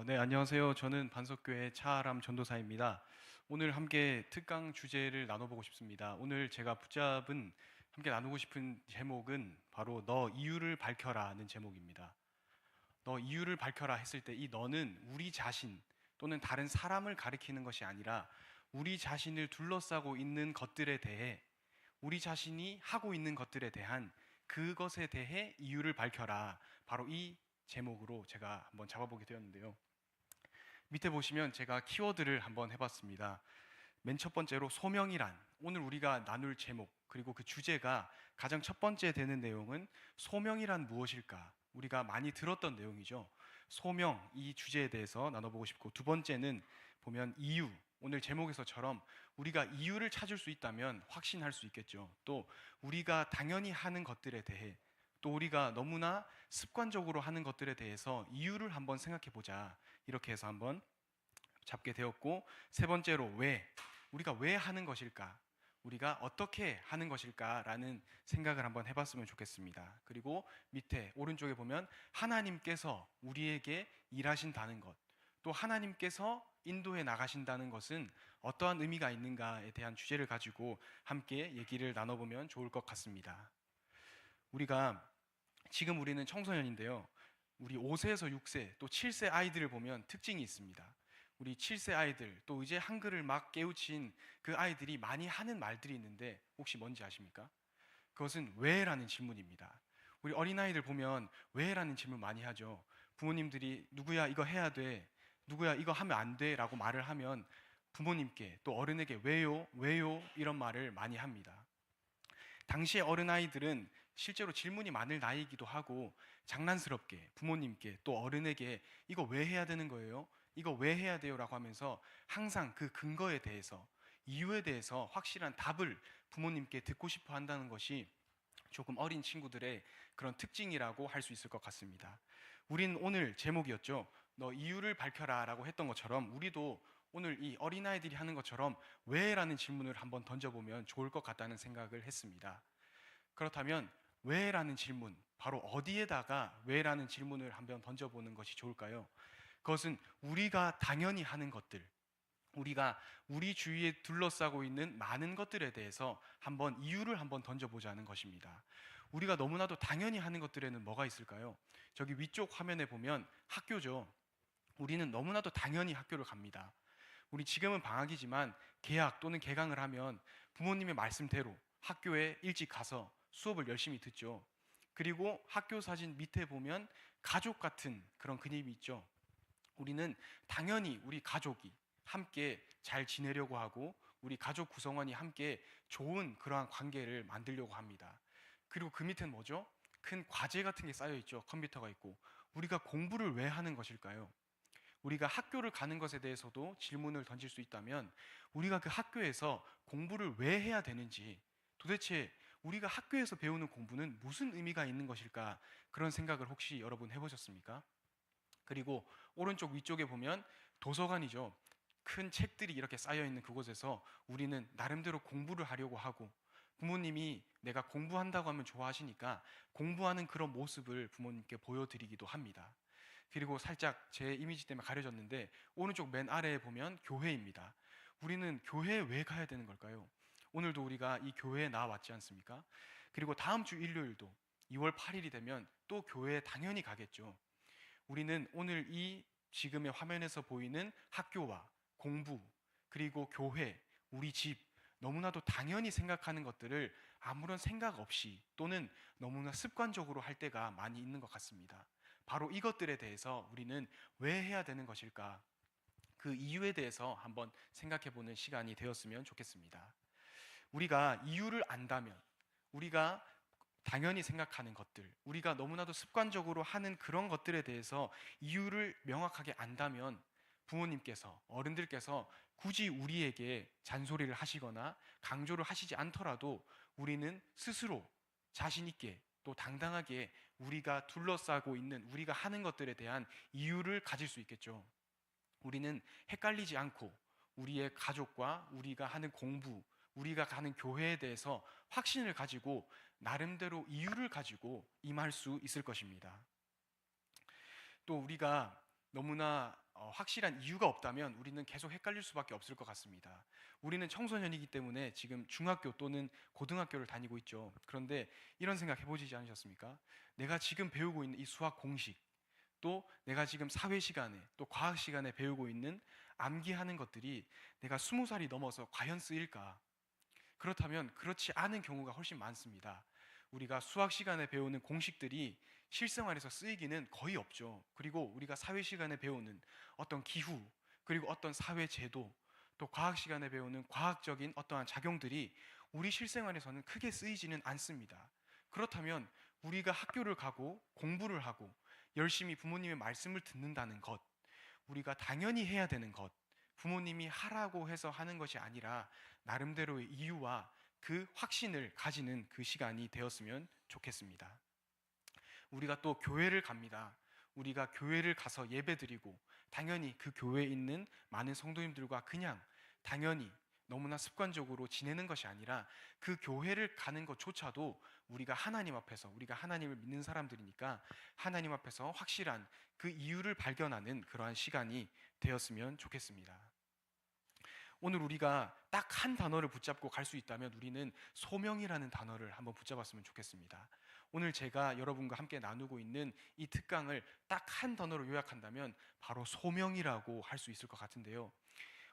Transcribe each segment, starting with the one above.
네, 안녕하세요. 저는 반석교회 차아람 전도사입니다. 오늘 함께 특강 주제를 나눠보고 싶습니다. 오늘 제가 붙잡은 함께 나누고 싶은 제목은 바로 너 이유를 밝혀라는 제목입니다. 너 이유를 밝혀라 했을 때 이 너는 우리 자신 또는 다른 사람을 가리키는 것이 아니라 우리 자신을 둘러싸고 있는 것들에 대해 우리 자신이 하고 있는 것들에 대한 그것에 대해 이유를 밝혀라. 바로 이 제목으로 제가 한번 잡아보게 되었는데요. 밑에 보시면 제가 키워드를 한번 해봤습니다. 맨 첫 번째로 소명이란, 오늘 우리가 나눌 제목 그리고 그 주제가 가장 첫 번째 되는 내용은 소명이란 무엇일까? 우리가 많이 들었던 내용이죠. 소명, 이 주제에 대해서 나눠보고 싶고, 두 번째는 보면 이유, 오늘 제목에서처럼 우리가 이유를 찾을 수 있다면 확신할 수 있겠죠. 또 우리가 당연히 하는 것들에 대해, 또 우리가 너무나 습관적으로 하는 것들에 대해서 이유를 한번 생각해 보자, 이렇게 해서 한번 잡게 되었고, 세 번째로 왜, 우리가 왜 하는 것일까, 우리가 어떻게 하는 것일까라는 생각을 한번 해봤으면 좋겠습니다. 그리고 밑에 오른쪽에 보면 하나님께서 우리에게 일하신다는 것, 또 하나님께서 인도해 나가신다는 것은 어떠한 의미가 있는가에 대한 주제를 가지고 함께 얘기를 나눠보면 좋을 것 같습니다. 우리가 지금 우리는 청소년인데요. 우리 5세에서 6세 또 7세 아이들을 보면 특징이 있습니다. 우리 7세 아이들, 또 이제 한글을 막 깨우친 그 아이들이 많이 하는 말들이 있는데 혹시 뭔지 아십니까? 그것은 왜라는 질문입니다. 우리 어린아이들 보면 왜라는 질문 많이 하죠. 부모님들이 누구야 이거 해야 돼, 누구야 이거 하면 안 돼 라고 말을 하면 부모님께 또 어른에게 왜요? 왜요? 이런 말을 많이 합니다. 당시의 어른아이들은 실제로 질문이 많을 나이이기도 하고 장난스럽게 부모님께 또 어른에게 이거 왜 해야 되는 거예요? 이거 왜 해야 돼요? 라고 하면서 항상 그 근거에 대해서, 이유에 대해서 확실한 답을 부모님께 듣고 싶어 한다는 것이 조금 어린 친구들의 그런 특징이라고 할 수 있을 것 같습니다. 우린 오늘 제목이었죠. 너 이유를 밝혀라 라고 했던 것처럼 우리도 오늘 이 어린아이들이 하는 것처럼 왜? 라는 질문을 한번 던져보면 좋을 것 같다는 생각을 했습니다. 그렇다면 왜? 라는 질문, 바로 어디에다가 왜? 라는 질문을 한번 던져보는 것이 좋을까요? 그것은 우리가 당연히 하는 것들, 우리가 우리 주위에 둘러싸고 있는 많은 것들에 대해서 한번 이유를 한번 던져보자는 것입니다. 우리가 너무나도 당연히 하는 것들에는 뭐가 있을까요? 저기 위쪽 화면에 보면 학교죠. 우리는 너무나도 당연히 학교를 갑니다. 우리 지금은 방학이지만 개학 또는 개강을 하면 부모님의 말씀대로 학교에 일찍 가서 수업을 열심히 듣죠. 그리고 학교 사진 밑에 보면 가족 같은 그런 그림이 있죠. 우리는 당연히 우리 가족이 함께 잘 지내려고 하고 우리 가족 구성원이 함께 좋은 그러한 관계를 만들려고 합니다. 그리고 그 밑에는 뭐죠? 큰 과제 같은 게 쌓여 있죠. 컴퓨터가 있고. 우리가 공부를 왜 하는 것일까요? 우리가 학교를 가는 것에 대해서도 질문을 던질 수 있다면 우리가 그 학교에서 공부를 왜 해야 되는지, 도대체 우리가 학교에서 배우는 공부는 무슨 의미가 있는 것일까, 그런 생각을 혹시 여러분 해보셨습니까? 그리고 오른쪽 위쪽에 보면 도서관이죠. 큰 책들이 이렇게 쌓여 있는 그곳에서 우리는 나름대로 공부를 하려고 하고, 부모님이 내가 공부한다고 하면 좋아하시니까 공부하는 그런 모습을 부모님께 보여드리기도 합니다. 그리고 살짝 제 이미지 때문에 가려졌는데 오른쪽 맨 아래에 보면 교회입니다. 우리는 교회에 왜 가야 되는 걸까요? 오늘도 우리가 이 교회에 나왔지 않습니까? 그리고 다음 주 일요일도 2월 8일이 되면 또 교회에 당연히 가겠죠. 우리는 오늘 이 지금의 화면에서 보이는 학교와 공부, 그리고 교회, 우리 집, 너무나도 당연히 생각하는 것들을 아무런 생각 없이 또는 너무나 습관적으로 할 때가 많이 있는 것 같습니다. 바로 이것들에 대해서 우리는 왜 해야 되는 것일까? 그 이유에 대해서 한번 생각해 보는 시간이 되었으면 좋겠습니다. 우리가 이유를 안다면, 우리가 당연히 생각하는 것들, 우리가 너무나도 습관적으로 하는 그런 것들에 대해서 이유를 명확하게 안다면 부모님께서, 어른들께서 굳이 우리에게 잔소리를 하시거나 강조를 하시지 않더라도 우리는 스스로 자신 있게 또 당당하게 우리가 둘러싸고 있는, 우리가 하는 것들에 대한 이유를 가질 수 있겠죠. 우리는 헷갈리지 않고 우리의 가족과 우리가 하는 공부, 우리가 가는 교회에 대해서 확신을 가지고 나름대로 이유를 가지고 임할 수 있을 것입니다. 또 우리가 너무나 확실한 이유가 없다면 우리는 계속 헷갈릴 수밖에 없을 것 같습니다. 우리는 청소년이기 때문에 지금 중학교 또는 고등학교를 다니고 있죠. 그런데 이런 생각 해보지 않으셨습니까? 내가 지금 배우고 있는 이 수학 공식, 또 내가 지금 사회 시간에 또 과학 시간에 배우고 있는 암기하는 것들이 내가 20살이 넘어서 과연 쓰일까? 그렇다면 그렇지 않은 경우가 훨씬 많습니다. 우리가 수학 시간에 배우는 공식들이 실생활에서 쓰이기는 거의 없죠. 그리고 우리가 사회 시간에 배우는 어떤 기후, 그리고 어떤 사회 제도, 또 과학 시간에 배우는 과학적인 어떠한 작용들이 우리 실생활에서는 크게 쓰이지는 않습니다. 그렇다면 우리가 학교를 가고 공부를 하고 열심히 부모님의 말씀을 듣는다는 것, 우리가 당연히 해야 되는 것, 부모님이 하라고 해서 하는 것이 아니라 나름대로의 이유와 그 확신을 가지는 그 시간이 되었으면 좋겠습니다. 우리가 또 교회를 갑니다. 우리가 교회를 가서 예배드리고 당연히 그 교회에 있는 많은 성도님들과 그냥 당연히 너무나 습관적으로 지내는 것이 아니라 그 교회를 가는 것조차도 우리가 하나님 앞에서, 우리가 하나님을 믿는 사람들이니까 하나님 앞에서 확실한 그 이유를 발견하는 그러한 시간이 되었으면 좋겠습니다. 오늘 우리가 딱 한 단어를 붙잡고 갈 수 있다면 우리는 소명이라는 단어를 한번 붙잡았으면 좋겠습니다. 오늘 제가 여러분과 함께 나누고 있는 이 특강을 딱 한 단어로 요약한다면 바로 소명이라고 할 수 있을 것 같은데요.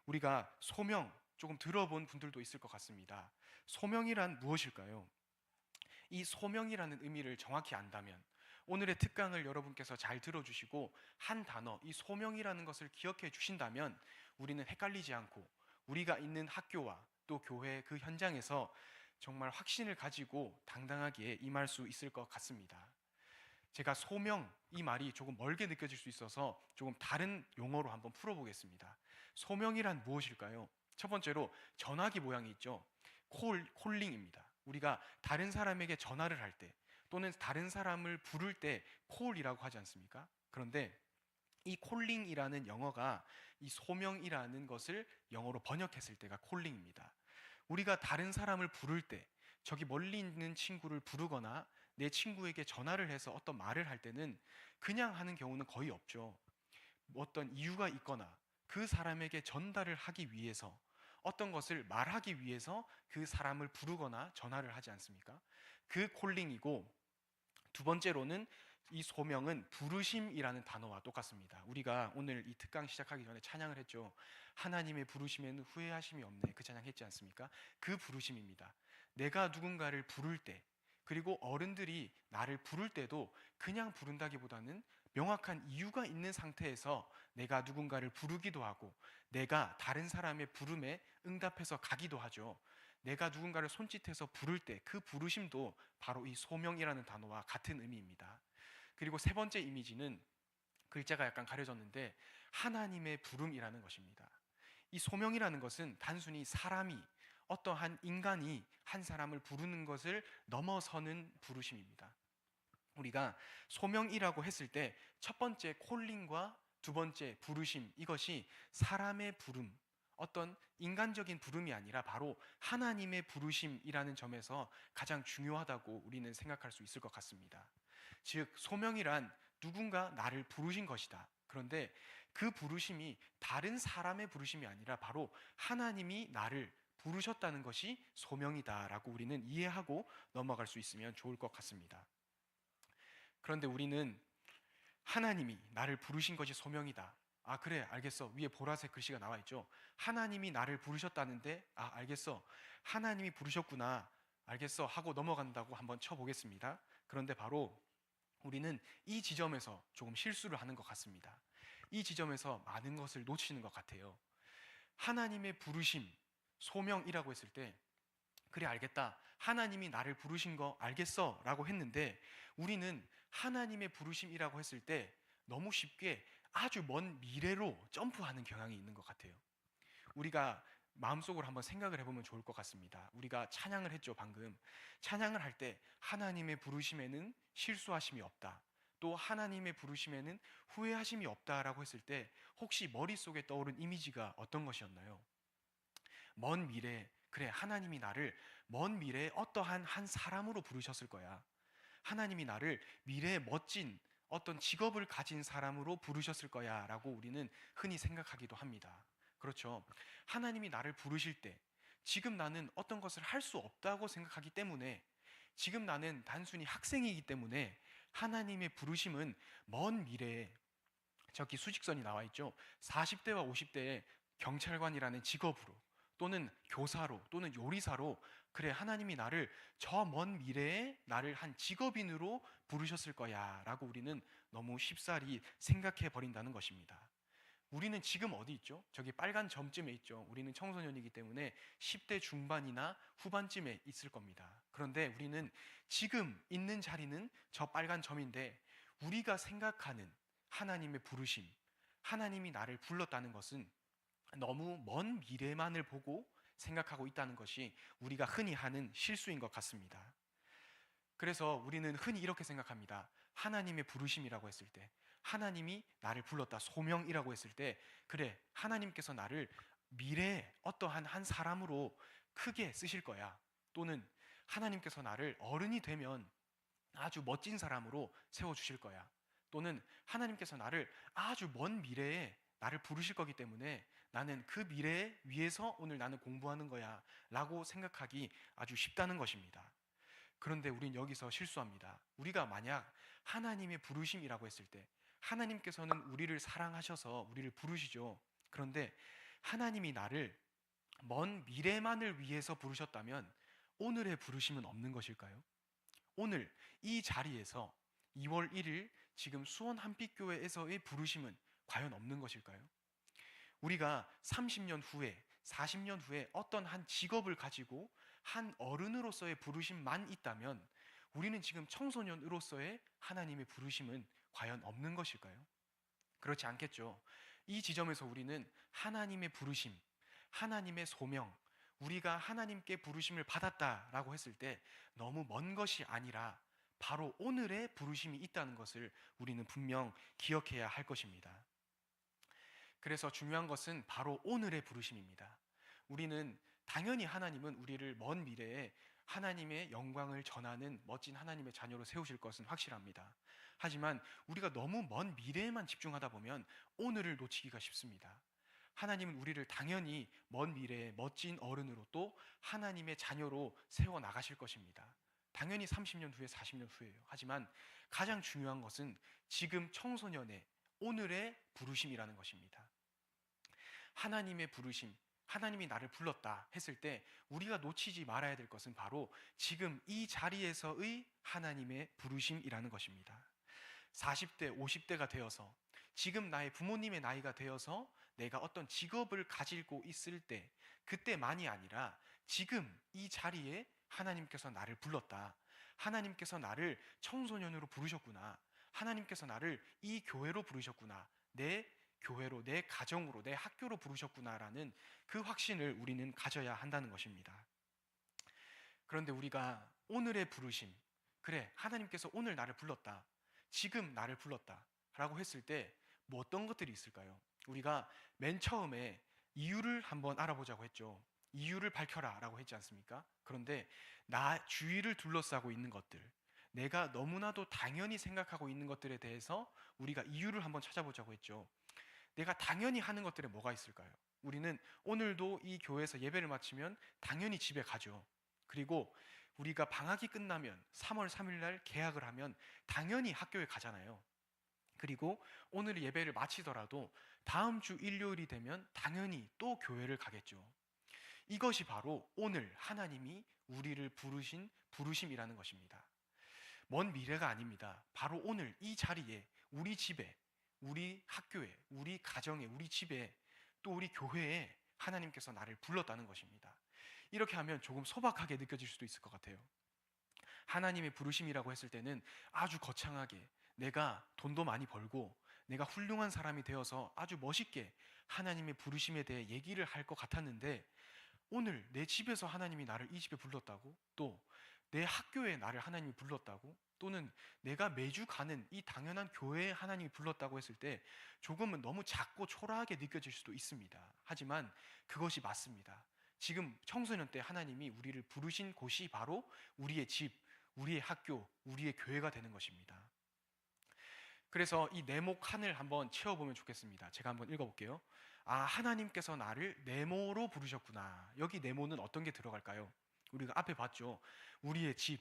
우리가 소명 조금 들어본 분들도 있을 것 같습니다. 소명이란 무엇일까요? 이 소명이라는 의미를 정확히 안다면 오늘의 특강을 여러분께서 잘 들어주시고 한 단어, 이 소명이라는 것을 기억해 주신다면 우리는 헷갈리지 않고 우리가 있는 학교와 또 교회 그 현장에서 정말 확신을 가지고 당당하게 임할 수 있을 것 같습니다. 제가 소명, 이 말이 조금 멀게 느껴질 수 있어서 조금 다른 용어로 한번 풀어보겠습니다. 소명이란 무엇일까요? 첫 번째로 전화기 모양이 있죠. 콜링입니다. 우리가 다른 사람에게 전화를 할 때 또는 다른 사람을 부를 때 콜이라고 하지 않습니까? 그런데 이 콜링이라는 영어가 이 소명이라는 것을 영어로 번역했을 때가 콜링입니다. 우리가 다른 사람을 부를 때 저기 멀리 있는 친구를 부르거나 내 친구에게 전화를 해서 어떤 말을 할 때는 그냥 하는 경우는 거의 없죠. 어떤 이유가 있거나 그 사람에게 전달을 하기 위해서 어떤 것을 말하기 위해서 그 사람을 부르거나 전화를 하지 않습니까? 그 콜링이고 두 번째로는 이 소명은 부르심이라는 단어와 똑같습니다. 우리가 오늘 이 특강 시작하기 전에 찬양을 했죠. 하나님의 부르심에는 후회하심이 없네. 그 찬양 했지 않습니까? 그 부르심입니다. 내가 누군가를 부를 때 그리고 어른들이 나를 부를 때도 그냥 부른다기보다는 명확한 이유가 있는 상태에서 내가 누군가를 부르기도 하고 내가 다른 사람의 부름에 응답해서 가기도 하죠. 내가 누군가를 손짓해서 부를 때 그 부르심도 바로 이 소명이라는 단어와 같은 의미입니다. 그리고 세 번째 이미지는 글자가 약간 가려졌는데 하나님의 부름이라는 것입니다. 이 소명이라는 것은 단순히 사람이 어떠한 인간이 한 사람을 부르는 것을 넘어서는 부르심입니다. 우리가 소명이라고 했을 때 첫 번째 콜링과 두 번째 부르심 이것이 사람의 부름 어떤 인간적인 부름이 아니라 바로 하나님의 부르심이라는 점에서 가장 중요하다고 우리는 생각할 수 있을 것 같습니다. 즉 소명이란 누군가 나를 부르신 것이다. 그런데 그 부르심이 다른 사람의 부르심이 아니라 바로 하나님이 나를 부르셨다는 것이 소명이다라고 우리는 이해하고 넘어갈 수 있으면 좋을 것 같습니다. 그런데 우리는 하나님이 나를 부르신 것이 소명이다. 아, 그래, 알겠어. 위에 보라색 글씨가 나와 있죠. 하나님이 나를 부르셨다는데, 아, 알겠어. 하나님이 부르셨구나. 알겠어. 하고 넘어간다고 한번 쳐보겠습니다. 그런데 바로 우리는 이 지점에서 조금 실수를 하는 것 같습니다. 이 지점에서 많은 것을 놓치는 것 같아요. 하나님의 부르심, 소명이라고 했을 때, 그래, 알겠다. 하나님이 나를 부르신 거 알겠어. 라고 했는데 우리는 하나님의 부르심이라고 했을 때 너무 쉽게 아주 먼 미래로 점프하는 경향이 있는 것 같아요. 우리가 마음속으로 한번 생각을 해보면 좋을 것 같습니다. 우리가 찬양을 했죠, 방금. 찬양을 할 때 하나님의 부르심에는 실수하심이 없다. 또 하나님의 부르심에는 후회하심이 없다라고 했을 때 혹시 머릿속에 떠오른 이미지가 어떤 것이었나요? 먼 미래, 그래, 하나님이 나를 먼 미래에 어떠한 한 사람으로 부르셨을 거야. 하나님이 나를 미래의 멋진 어떤 직업을 가진 사람으로 부르셨을 거야 라고 우리는 흔히 생각하기도 합니다. 그렇죠. 하나님이 나를 부르실 때 지금 나는 어떤 것을 할 수 없다고 생각하기 때문에, 지금 나는 단순히 학생이기 때문에 하나님의 부르심은 먼 미래에, 저기 수직선이 나와 있죠. 40대와 50대의 경찰관이라는 직업으로, 또는 교사로, 또는 요리사로, 그래 하나님이 나를 저 먼 미래에 나를 한 직업인으로 부르셨을 거야 라고 우리는 너무 쉽사리 생각해 버린다는 것입니다. 우리는 지금 어디 있죠? 저기 빨간 점쯤에 있죠. 우리는 청소년이기 때문에 10대 중반이나 후반쯤에 있을 겁니다. 그런데 우리는 지금 있는 자리는 저 빨간 점인데, 우리가 생각하는 하나님의 부르심, 하나님이 나를 불렀다는 것은 너무 먼 미래만을 보고 생각하고 있다는 것이 우리가 흔히 하는 실수인 것 같습니다. 그래서 우리는 흔히 이렇게 생각합니다. 하나님의 부르심이라고 했을 때, 하나님이 나를 불렀다, 소명이라고 했을 때, 그래 하나님께서 나를 미래에 어떠한 한 사람으로 크게 쓰실 거야, 또는 하나님께서 나를 어른이 되면 아주 멋진 사람으로 세워주실 거야, 또는 하나님께서 나를 아주 먼 미래에 나를 부르실 거기 때문에 나는 그 미래에 위해서 오늘 나는 공부하는 거야 라고 생각하기 아주 쉽다는 것입니다. 그런데 우린 여기서 실수합니다. 우리가 만약 하나님의 부르심이라고 했을 때, 하나님께서는 우리를 사랑하셔서 우리를 부르시죠. 그런데 하나님이 나를 먼 미래만을 위해서 부르셨다면 오늘의 부르심은 없는 것일까요? 오늘 이 자리에서 2월 1일 지금 수원 한빛교회에서의 부르심은 과연 없는 것일까요? 우리가 30년 후에, 40년 후에 어떤 한 직업을 가지고 한 어른으로서의 부르심만 있다면 우리는 지금 청소년으로서의 하나님의 부르심은 과연 없는 것일까요? 그렇지 않겠죠. 이 지점에서 우리는 하나님의 부르심, 하나님의 소명, 우리가 하나님께 부르심을 받았다라고 했을 때 너무 먼 것이 아니라 바로 오늘의 부르심이 있다는 것을 우리는 분명 기억해야 할 것입니다. 그래서 중요한 것은 바로 오늘의 부르심입니다. 우리는 당연히 하나님은 우리를 먼 미래에 하나님의 영광을 전하는 멋진 하나님의 자녀로 세우실 것은 확실합니다. 하지만 우리가 너무 먼 미래에만 집중하다 보면 오늘을 놓치기가 쉽습니다. 하나님은 우리를 당연히 먼 미래에 멋진 어른으로, 또 하나님의 자녀로 세워 나가실 것입니다. 당연히 30년 후에, 40년 후에요. 하지만 가장 중요한 것은 지금 청소년의 오늘의 부르심이라는 것입니다. 하나님의 부르심, 하나님이 나를 불렀다 했을 때 우리가 놓치지 말아야 될 것은 바로 지금 이 자리에서의 하나님의 부르심이라는 것입니다. 40대, 50대가 되어서, 지금 나의 부모님의 나이가 되어서 내가 어떤 직업을 가지고 있을 때, 그때만이 아니라 지금 이 자리에 하나님께서 나를 불렀다, 하나님께서 나를 청소년으로 부르셨구나, 하나님께서 나를 이 교회로 부르셨구나, 내 교회로, 내 가정으로, 내 학교로 부르셨구나라는 그 확신을 우리는 가져야 한다는 것입니다. 그런데 우리가 오늘의 부르심, 그래 하나님께서 오늘 나를 불렀다, 지금 나를 불렀다 라고 했을 때 뭐 어떤 것들이 있을까요? 우리가 맨 처음에 이유를 한번 알아보자고 했죠. 이유를 밝혀라 라고 했지 않습니까? 그런데 나 주위를 둘러싸고 있는 것들, 내가 너무나도 당연히 생각하고 있는 것들에 대해서 우리가 이유를 한번 찾아보자고 했죠. 내가 당연히 하는 것들에 뭐가 있을까요? 우리는 오늘도 이 교회에서 예배를 마치면 당연히 집에 가죠. 그리고 우리가 방학이 끝나면 3월 3일 날 개학을 하면 당연히 학교에 가잖아요. 그리고 오늘 예배를 마치더라도 다음 주 일요일이 되면 당연히 또 교회를 가겠죠. 이것이 바로 오늘 하나님이 우리를 부르신 부르심이라는 것입니다. 먼 미래가 아닙니다. 바로 오늘 이 자리에, 우리 집에, 우리 학교에, 우리 가정에, 우리 집에, 또 우리 교회에 하나님께서 나를 불렀다는 것입니다. 이렇게 하면 조금 소박하게 느껴질 수도 있을 것 같아요. 하나님의 부르심이라고 했을 때는 아주 거창하게 내가 돈도 많이 벌고 내가 훌륭한 사람이 되어서 아주 멋있게 하나님의 부르심에 대해 얘기를 할 것 같았는데, 오늘 내 집에서 하나님이 나를 이 집에 불렀다고, 또 내 학교에 나를 하나님이 불렀다고, 또는 내가 매주 가는 이 당연한 교회에 하나님이 불렀다고 했을 때 조금은 너무 작고 초라하게 느껴질 수도 있습니다. 하지만 그것이 맞습니다. 지금 청소년 때 하나님이 우리를 부르신 곳이 바로 우리의 집, 우리의 학교, 우리의 교회가 되는 것입니다. 그래서 이 네모 칸을 한번 채워보면 좋겠습니다. 제가 한번 읽어볼게요. 아, 하나님께서 나를 네모로 부르셨구나. 여기 네모는 어떤 게 들어갈까요? 우리가 앞에 봤죠. 우리의 집,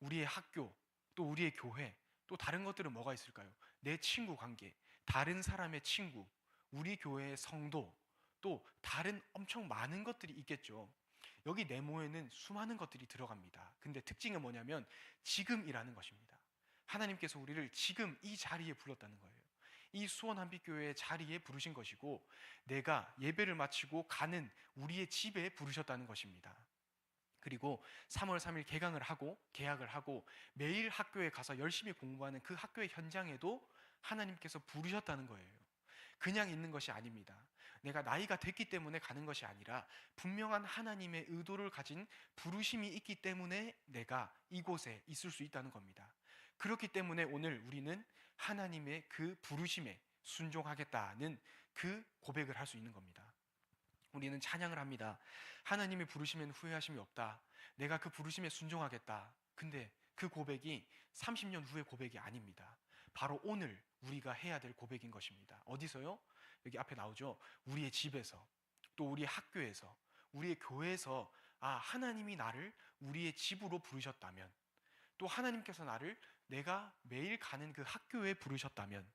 우리의 학교, 또 우리의 교회, 또 다른 것들은 뭐가 있을까요? 내 친구 관계, 다른 사람의 친구, 우리 교회의 성도, 또 다른 엄청 많은 것들이 있겠죠. 여기 네모에는 수많은 것들이 들어갑니다. 근데 특징은 뭐냐면 지금이라는 것입니다. 하나님께서 우리를 지금 이 자리에 불렀다는 거예요. 이 수원 한빛교회의 자리에 부르신 것이고, 내가 예배를 마치고 가는 우리의 집에 부르셨다는 것입니다. 그리고 3월 3일 개강을 하고 계약을 하고 매일 학교에 가서 열심히 공부하는 그 학교의 현장에도 하나님께서 부르셨다는 거예요. 그냥 있는 것이 아닙니다. 내가 나이가 됐기 때문에 가는 것이 아니라 분명한 하나님의 의도를 가진 부르심이 있기 때문에 내가 이곳에 있을 수 있다는 겁니다. 그렇기 때문에 오늘 우리는 하나님의 그 부르심에 순종하겠다는 그 고백을 할 수 있는 겁니다. 우리는 찬양을 합니다. 하나님의 부르심엔 후회하심이 없다. 내가 그 부르심에 순종하겠다. 근데 그 고백이 30년 후의 고백이 아닙니다. 바로 오늘 우리가 해야 될 고백인 것입니다. 어디서요? 여기 앞에 나오죠. 우리의 집에서, 또 우리의 학교에서, 우리의 교회에서, 아, 하나님이 나를 우리의 집으로 부르셨다면, 또 하나님께서 나를 내가 매일 가는 그 학교에 부르셨다면,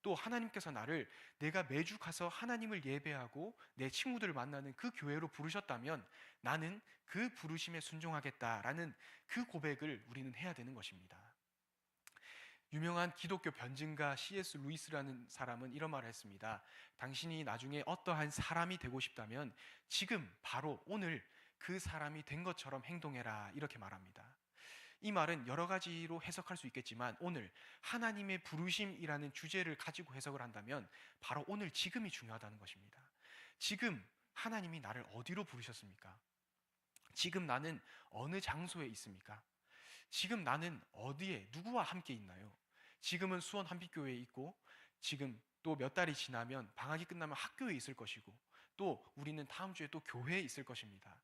또 하나님께서 나를 내가 매주 가서 하나님을 예배하고 내 친구들을 만나는 그 교회로 부르셨다면 나는 그 부르심에 순종하겠다라는 그 고백을 우리는 해야 되는 것입니다. 유명한 기독교 변증가 C.S. 루이스라는 사람은 이런 말을 했습니다. 당신이 나중에 어떠한 사람이 되고 싶다면 지금 바로 오늘 그 사람이 된 것처럼 행동해라, 이렇게 말합니다. 이 말은 여러 가지로 해석할 수 있겠지만 오늘 하나님의 부르심이라는 주제를 가지고 해석을 한다면 바로 오늘 지금이 중요하다는 것입니다. 지금 하나님이 나를 어디로 부르셨습니까? 지금 나는 어느 장소에 있습니까? 지금 나는 어디에 누구와 함께 있나요? 지금은 수원 한빛교회에 있고, 지금 또 몇 달이 지나면 방학이 끝나면 학교에 있을 것이고, 또 우리는 다음 주에 또 교회에 있을 것입니다.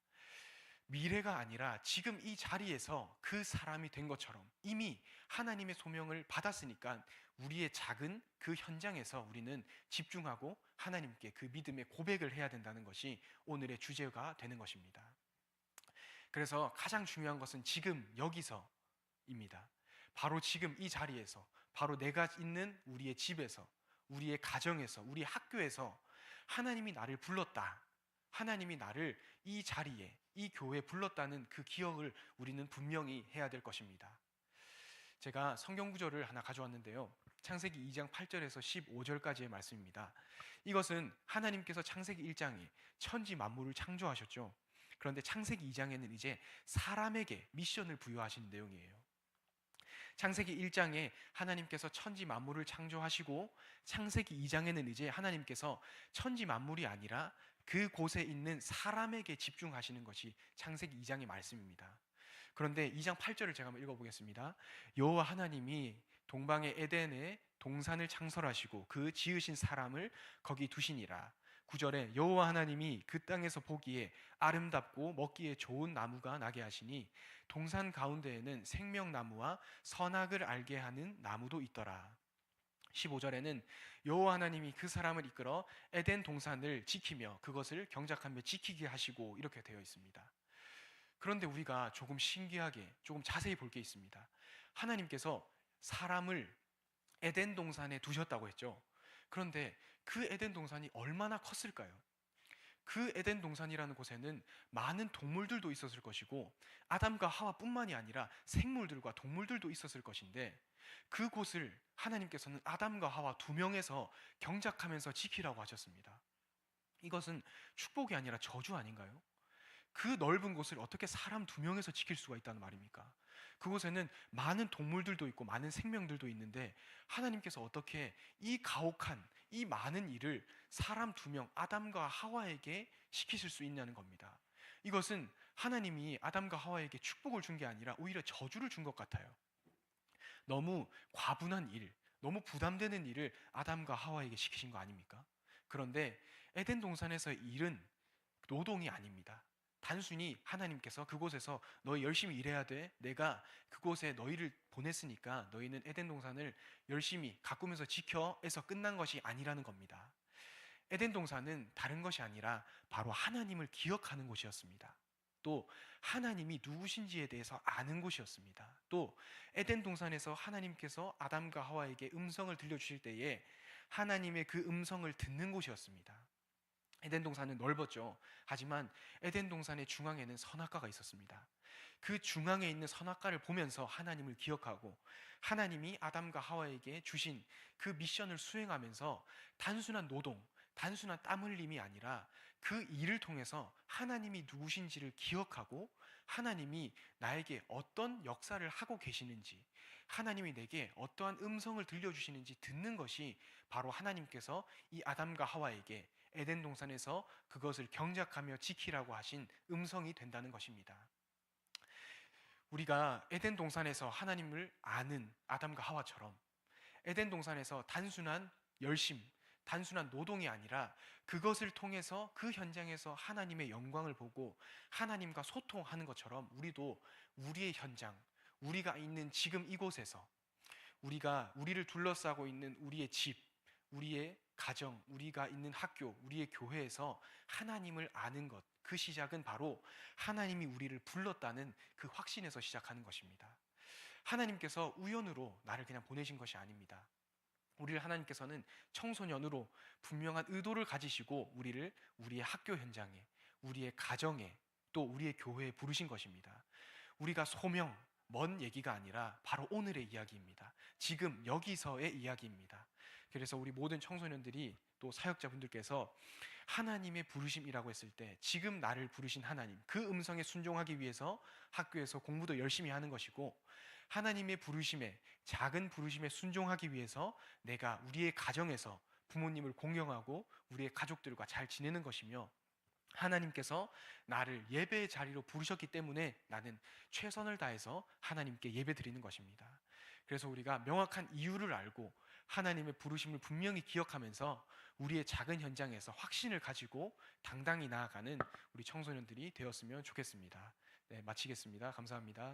미래가 아니라 지금 이 자리에서 그 사람이 된 것처럼 이미 하나님의 소명을 받았으니까 우리의 작은 그 현장에서 우리는 집중하고 하나님께 그 믿음의 고백을 해야 된다는 것이 오늘의 주제가 되는 것입니다. 그래서 가장 중요한 것은 지금 여기서입니다. 바로 지금 이 자리에서, 바로 내가 있는 우리의 집에서, 우리의 가정에서, 우리 학교에서 하나님이 나를 불렀다. 하나님이 나를 이 자리에, 이 교회에 불렀다는 그 기억을 우리는 분명히 해야 될 것입니다. 제가 성경 구절을 하나 가져왔는데요. 창세기 2장 8절에서 15절까지의 말씀입니다. 이것은 하나님께서 창세기 1장에 천지 만물을 창조하셨죠. 그런데 창세기 2장에는 이제 사람에게 미션을 부여하신 내용이에요. 창세기 1장에 하나님께서 천지 만물을 창조하시고 창세기 2장에는 이제 하나님께서 천지 만물이 아니라 그곳에 있는 사람에게 집중하시는 것이 창세기 2장의 말씀입니다. 그런데 2장 8절을 제가 한번 읽어보겠습니다. 여호와 하나님이 동방의 에덴에 동산을 창설하시고 그 지으신 사람을 거기 두시니라. 9절에 여호와 하나님이 그 땅에서 보기에 아름답고 먹기에 좋은 나무가 나게 하시니 동산 가운데에는 생명나무와 선악을 알게 하는 나무도 있더라. 15절에는 여호와 하나님이 그 사람을 이끌어 에덴 동산을 지키며 그것을 경작하며 지키게 하시고, 이렇게 되어 있습니다. 그런데 우리가 조금 신기하게 조금 자세히 볼 게 있습니다. 하나님께서 사람을 에덴 동산에 두셨다고 했죠. 그런데 그 에덴 동산이 얼마나 컸을까요? 그 에덴 동산이라는 곳에는 많은 동물들도 있었을 것이고 아담과 하와뿐만이 아니라 생물들과 동물들도 있었을 것인데 그곳을 하나님께서는 아담과 하와 두 명에서 경작하면서 지키라고 하셨습니다. 이것은 축복이 아니라 저주 아닌가요? 그 넓은 곳을 어떻게 사람 두 명에서 지킬 수가 있다는 말입니까? 그곳에는 많은 동물들도 있고 많은 생명들도 있는데 하나님께서 어떻게 이 가혹한 이 많은 일을 사람 두 명, 아담과 하와에게 시키실 수 있냐는 겁니다. 이것은 하나님이 아담과 하와에게 축복을 준 게 아니라 오히려 저주를 준 것 같아요. 너무 과분한 일, 너무 부담되는 일을 아담과 하와에게 시키신 거 아닙니까? 그런데 에덴 동산에서의 일은 노동이 아닙니다. 단순히 하나님께서 그곳에서 너희 열심히 일해야 돼, 내가 그곳에 너희를 보냈으니까 너희는 에덴 동산을 열심히 가꾸면서 지켜에서 끝난 것이 아니라는 겁니다. 에덴 동산은 다른 것이 아니라 바로 하나님을 기억하는 곳이었습니다. 또 하나님이 누구신지에 대해서 아는 곳이었습니다. 또 에덴 동산에서 하나님께서 아담과 하와에게 음성을 들려주실 때에 하나님의 그 음성을 듣는 곳이었습니다. 에덴 동산은 넓었죠. 하지만 에덴 동산의 중앙에는 선악과가 있었습니다. 그 중앙에 있는 선악과를 보면서 하나님을 기억하고 하나님이 아담과 하와에게 주신 그 미션을 수행하면서 단순한 노동, 단순한 땀 흘림이 아니라 그 일을 통해서 하나님이 누구신지를 기억하고 하나님이 나에게 어떤 역사를 하고 계시는지, 하나님이 내게 어떠한 음성을 들려주시는지 듣는 것이 바로 하나님께서 이 아담과 하와에게 에덴 동산에서 그것을 경작하며 지키라고 하신 음성이 된다는 것입니다. 우리가 에덴 동산에서 하나님을 아는 아담과 하와처럼 에덴 동산에서 단순한 열심, 단순한 노동이 아니라 그것을 통해서 그 현장에서 하나님의 영광을 보고 하나님과 소통하는 것처럼 우리도 우리의 현장, 우리가 있는 지금 이곳에서 우리를 둘러싸고 있는 우리의 집, 우리의 가정, 우리가 있는 학교, 우리의 교회에서 하나님을 아는 것, 그 시작은 바로 하나님이 우리를 불렀다는 그 확신에서 시작하는 것입니다. 하나님께서 우연으로 나를 그냥 보내신 것이 아닙니다. 우리를 하나님께서는 청소년으로 분명한 의도를 가지시고 우리를 우리의 학교 현장에, 우리의 가정에, 또 우리의 교회에 부르신 것입니다. 우리가 소명, 먼 얘기가 아니라 바로 오늘의 이야기입니다. 지금 여기서의 이야기입니다. 그래서 우리 모든 청소년들이 또 사역자분들께서 하나님의 부르심이라고 했을 때 지금 나를 부르신 하나님, 그 음성에 순종하기 위해서 학교에서 공부도 열심히 하는 것이고 하나님의 부르심에, 작은 부르심에 순종하기 위해서 내가 우리의 가정에서 부모님을 공경하고 우리의 가족들과 잘 지내는 것이며 하나님께서 나를 예배의 자리로 부르셨기 때문에 나는 최선을 다해서 하나님께 예배 드리는 것입니다. 그래서 우리가 명확한 이유를 알고 하나님의 부르심을 분명히 기억하면서 우리의 작은 현장에서 확신을 가지고 당당히 나아가는 우리 청소년들이 되었으면 좋겠습니다. 네, 마치겠습니다. 감사합니다.